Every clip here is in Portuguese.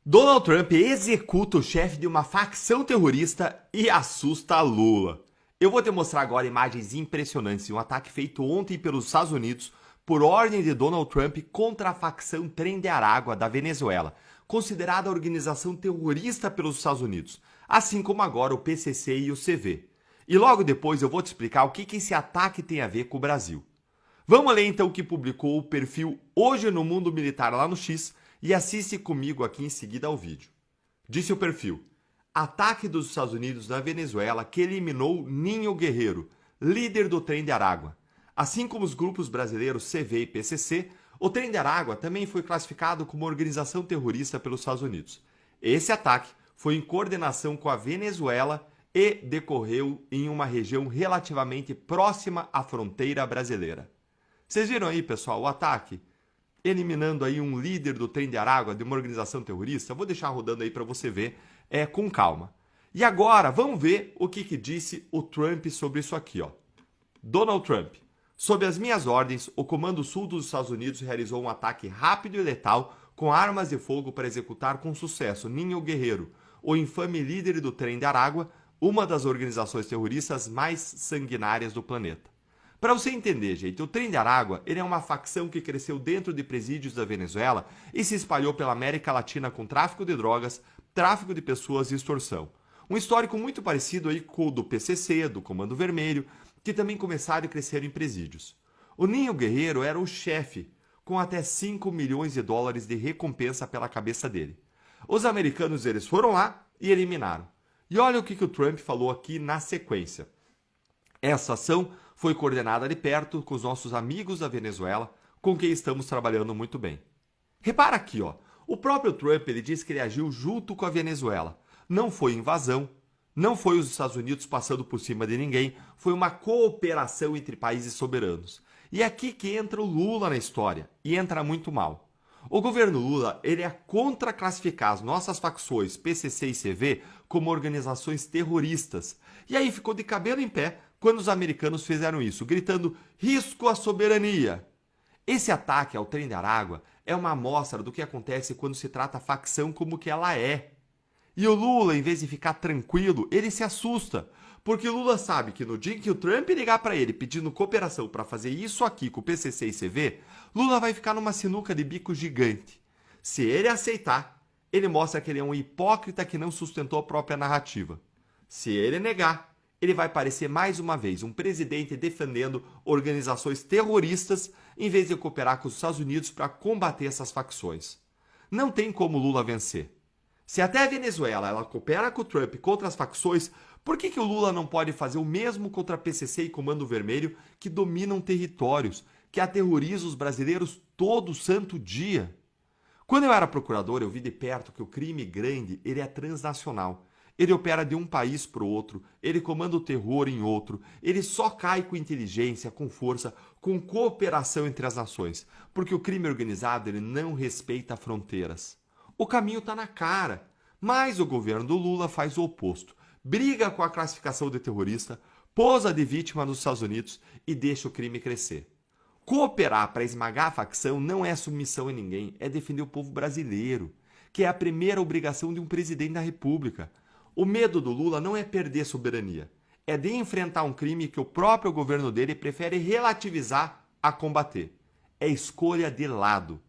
Donald Trump executa o chefe de uma facção terrorista e assusta Lula. Eu vou te mostrar agora imagens impressionantes de um ataque feito ontem pelos Estados Unidos por ordem de Donald Trump contra a facção Tren de Aragua da Venezuela, considerada organização terrorista pelos Estados Unidos, assim como agora o PCC e o CV. E logo depois eu vou te explicar o que esse ataque tem a ver com o Brasil. Vamos ler então o que publicou o perfil Hoje no Mundo Militar lá no X e assiste comigo aqui em seguida ao vídeo. Disse o perfil: ataque dos Estados Unidos na Venezuela que eliminou Ninho Guerreiro, líder do Trem de Aragua. Assim como os grupos brasileiros CV e PCC, o Trem de Aragua também foi classificado como organização terrorista pelos Estados Unidos. Esse ataque foi em coordenação com a Venezuela e decorreu em uma região relativamente próxima à fronteira brasileira. Vocês viram aí, pessoal, o ataque? Eliminando aí um líder do Trem de Aragua, de uma organização terrorista. Vou deixar rodando aí para você ver com calma. E agora, vamos ver o que disse o Trump sobre isso aqui, ó. Donald Trump: sob as minhas ordens, o Comando Sul dos Estados Unidos realizou um ataque rápido e letal com armas de fogo para executar com sucesso Ninho Guerreiro, o infame líder do Trem de Aragua, uma das organizações terroristas mais sanguinárias do planeta. Para você entender, gente, o Trem de Aragua ele é uma facção que cresceu dentro de presídios da Venezuela e se espalhou pela América Latina com tráfico de drogas, tráfico de pessoas e extorsão. Um histórico muito parecido aí com o do PCC, do Comando Vermelho, que também começaram e cresceram em presídios. O Ninho Guerreiro era o chefe, com até 5 milhões de dólares de recompensa pela cabeça dele. Os americanos eles foram lá e eliminaram. E olha o que o Trump falou aqui na sequência. Essa ação foi coordenada de perto com os nossos amigos da Venezuela, com quem estamos trabalhando muito bem. Repara aqui, ó. O próprio Trump ele disse que ele agiu junto com a Venezuela. Não foi invasão, não foi os Estados Unidos passando por cima de ninguém, foi uma cooperação entre países soberanos. E é aqui que entra o Lula na história, e entra muito mal. O governo Lula ele é contra classificar as nossas facções PCC e CV como organizações terroristas. E aí ficou de cabelo em pé quando os americanos fizeram isso, gritando risco à soberania. Esse ataque ao Trem de Aragua é uma amostra do que acontece quando se trata a facção como que ela é. E o Lula, em vez de ficar tranquilo, ele se assusta, porque o Lula sabe que no dia que o Trump ligar para ele pedindo cooperação para fazer isso aqui com o PCC e CV, Lula vai ficar numa sinuca de bico gigante. Se ele aceitar, ele mostra que ele é um hipócrita que não sustentou a própria narrativa. Se ele negar, ele vai parecer mais uma vez um presidente defendendo organizações terroristas em vez de cooperar com os Estados Unidos para combater essas facções. Não tem como Lula vencer. Se até a Venezuela ela coopera com o Trump contra as facções, por que o Lula não pode fazer o mesmo contra a PCC e Comando Vermelho que dominam territórios, que aterrorizam os brasileiros todo santo dia? Quando eu era procurador, eu vi de perto que o crime grande ele é transnacional. Ele opera de um país para o outro, ele comanda o terror em outro, ele só cai com inteligência, com força, com cooperação entre as nações, porque o crime organizado ele não respeita fronteiras. O caminho está na cara, mas o governo do Lula faz o oposto. Briga com a classificação de terrorista, posa de vítima nos Estados Unidos e deixa o crime crescer. Cooperar para esmagar a facção não é submissão a ninguém, é defender o povo brasileiro, que é a primeira obrigação de um presidente da República. O medo do Lula não é perder soberania, é de enfrentar um crime que o próprio governo dele prefere relativizar a combater. É escolha de lado.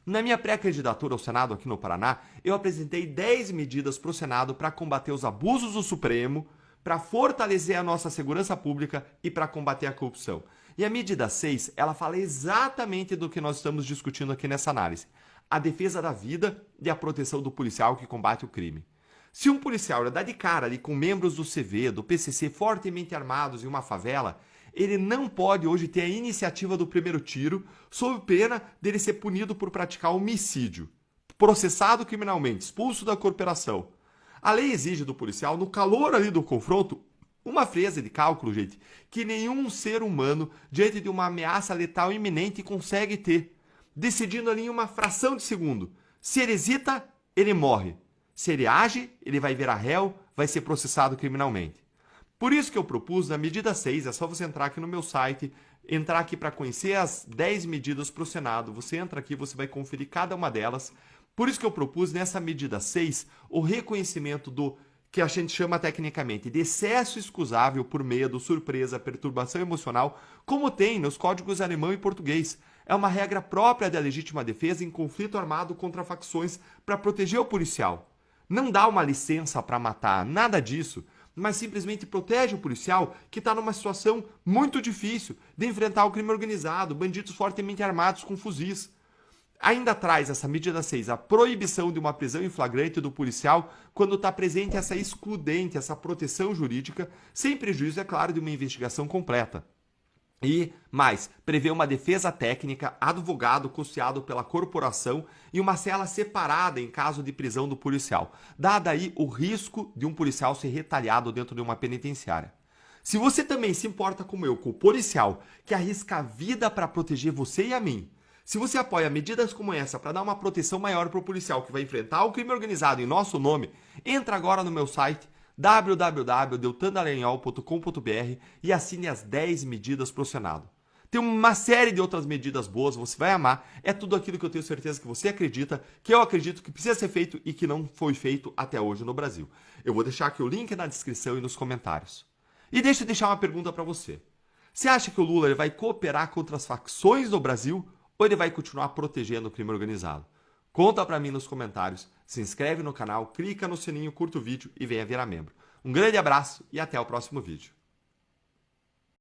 Na minha pré-candidatura ao Senado aqui no Paraná, eu apresentei 10 medidas para o Senado para combater os abusos do Supremo, para fortalecer a nossa segurança pública e para combater a corrupção. E a medida 6, ela fala exatamente do que nós estamos discutindo aqui nessa análise. A defesa da vida e a proteção do policial que combate o crime. Se um policial dá de cara ali com membros do CV, do PCC fortemente armados em uma favela, ele não pode hoje ter a iniciativa do primeiro tiro, sob pena dele ser punido por praticar homicídio, processado criminalmente, expulso da corporação. A lei exige do policial, no calor ali do confronto, uma frieza de cálculo, gente, que nenhum ser humano, diante de uma ameaça letal iminente, consegue ter, decidindo ali em uma fração de segundo. Se ele hesita, ele morre. Se ele age, ele vai virar réu, vai ser processado criminalmente. Por isso que eu propus na medida 6, é só você entrar aqui no meu site, entrar aqui para conhecer as 10 medidas para o Senado. Você entra aqui, você vai conferir cada uma delas. Por isso que eu propus nessa medida 6 o reconhecimento do que a gente chama tecnicamente de excesso excusável por medo, surpresa, perturbação emocional, como tem nos códigos alemão e português. É uma regra própria da legítima defesa em conflito armado contra facções para proteger o policial. Não dá uma licença para matar, nada disso, mas simplesmente protege o policial que está numa situação muito difícil de enfrentar o crime organizado, bandidos fortemente armados com fuzis. Ainda traz essa medida 6 a proibição de uma prisão em flagrante do policial quando está presente essa excludente, essa proteção jurídica, sem prejuízo, é claro, de uma investigação completa. E, mais, prevê uma defesa técnica, advogado custeado pela corporação e uma cela separada em caso de prisão do policial, dado aí o risco de um policial ser retalhado dentro de uma penitenciária. Se você também se importa como eu com o policial que arrisca a vida para proteger você e a mim, se você apoia medidas como essa para dar uma proteção maior para o policial que vai enfrentar o crime organizado em nosso nome, entra agora no meu site www.deltandalenhol.com.br e assine as 10 medidas pro Senado. Tem uma série de outras medidas boas, você vai amar. É tudo aquilo que eu tenho certeza que você acredita, que eu acredito que precisa ser feito e que não foi feito até hoje no Brasil. Eu vou deixar aqui o link na descrição e nos comentários. E deixa eu deixar uma pergunta para você. Você acha que o Lula ele vai cooperar contra as facções do Brasil ou ele vai continuar protegendo o crime organizado? Conta pra mim nos comentários, se inscreve no canal, clica no sininho, curta o vídeo e venha virar membro. Um grande abraço e até o próximo vídeo.